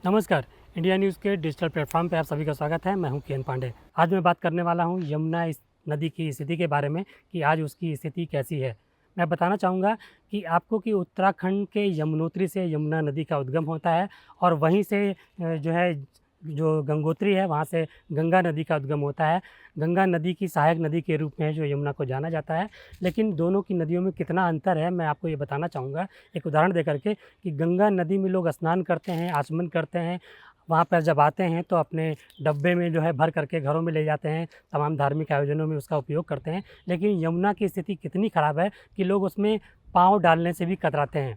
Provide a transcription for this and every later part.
नमस्कार। India news के digital platform पे आप सभी का स्वागत है। मैं हूं किरण पांडे। आज मैं बात करने वाला हूं यमुना इस नदी की स्थिति के बारे में कि आज उसकी स्थिति कैसी है। मैं बताना चाहूँगा कि आपको कि उत्तराखंड के यमुनोत्री से यमुना नदी का उद्गम होता है और वहीं से जो गंगोत्री है वहाँ से गंगा नदी का उद्गम होता है। गंगा नदी की सहायक नदी के रूप में जो यमुना को जाना जाता है। लेकिन दोनों की नदियों में कितना अंतर है मैं आपको ये बताना चाहूँगा एक उदाहरण दे करके कि गंगा नदी में लोग स्नान करते हैं, आचमन करते हैं। वहाँ पर जब आते हैं तो अपने डब्बे में जो है भर करके घरों में ले जाते हैं, तमाम धार्मिक आयोजनों में उसका उपयोग करते हैं। लेकिन यमुना की स्थिति कितनी ख़राब है कि लोग उसमें पाँव डालने से भी कतराते हैं।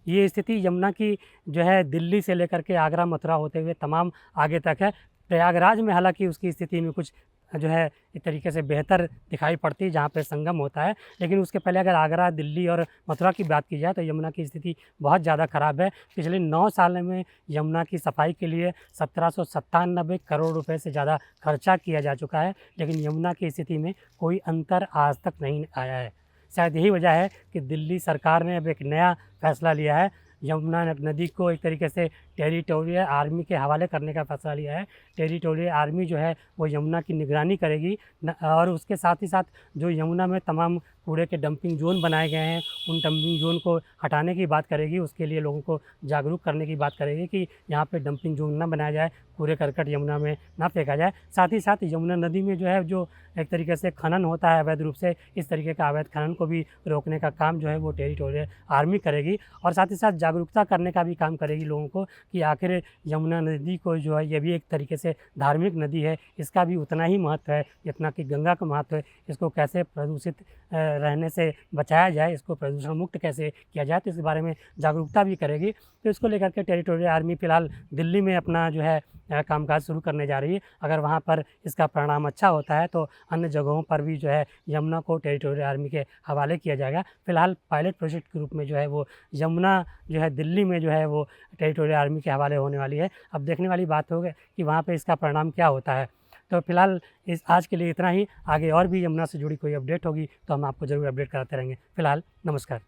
ये स्थिति यमुना की जो है दिल्ली से लेकर के आगरा, मथुरा होते हुए तमाम आगे तक है। प्रयागराज में हालाँकि उसकी स्थिति में कुछ जो है एक तरीके से बेहतर दिखाई पड़ती है जहाँ पे संगम होता है। लेकिन उसके पहले अगर आगरा, दिल्ली और मथुरा की बात की जाए तो यमुना की स्थिति बहुत ज़्यादा ख़राब है। पिछले 9 साल में यमुना की सफाई के लिए 1797 करोड़ रुपए से ज़्यादा खर्चा किया जा चुका है। लेकिन यमुना की स्थिति में कोई अंतर आज तक नहीं आया है। शायद यही वजह है कि दिल्ली सरकार ने अब एक नया फैसला लिया है। यमुना नदी को एक तरीके से टेरिटोरियल आर्मी के हवाले करने का फैसला लिया है। टेरिटोरियल आर्मी जो है वो यमुना की निगरानी करेगी और उसके साथ ही साथ जो यमुना में तमाम कूड़े के डंपिंग ज़ोन बनाए गए हैं उन डंपिंग ज़ोन को हटाने की बात करेगी। उसके लिए लोगों को जागरूक करने की बात करेगी कि यहाँ पे डंपिंग ज़ोन ना बनाया जाए, कूड़े करकट यमुना में ना फेंका जाए। साथ ही साथ यमुना नदी में जो एक तरीके से खनन होता है अवैध रूप से, इस तरीके का अवैध खनन को भी रोकने का काम जो है वो टेरिटोरियल आर्मी करेगी। और साथ ही साथ जागरूकता करने का भी काम करेगी लोगों को कि आखिर यमुना नदी को जो है ये भी एक तरीके से धार्मिक नदी है, इसका भी उतना ही महत्व है जितना कि गंगा का महत्व है। इसको कैसे प्रदूषित रहने से बचाया जाए, इसको प्रदूषण मुक्त कैसे किया जाए, तो इस बारे में जागरूकता भी करेगी। तो इसको लेकर के टेरिटोरियल आर्मी फ़िलहाल दिल्ली में अपना जो है कामकाज शुरू करने जा रही है। अगर वहाँ पर इसका परिणाम अच्छा होता है तो अन्य जगहों पर भी जो है यमुना को टेरिटोरियल आर्मी के हवाले किया जाएगा। फ़िलहाल पायलट प्रोजेक्ट के रूप में जो है वो यमुना जो है दिल्ली में जो है वो टेरिटोरियल आर्मी के हवाले होने वाली है। अब देखने वाली बात होगी कि वहाँ पे इसका परिणाम क्या होता है। तो फ़िलहाल इस आज के लिए इतना ही। आगे और भी यमुना से जुड़ी कोई अपडेट होगी तो हम आपको ज़रूर अपडेट कराते रहेंगे। फ़िलहाल नमस्कार।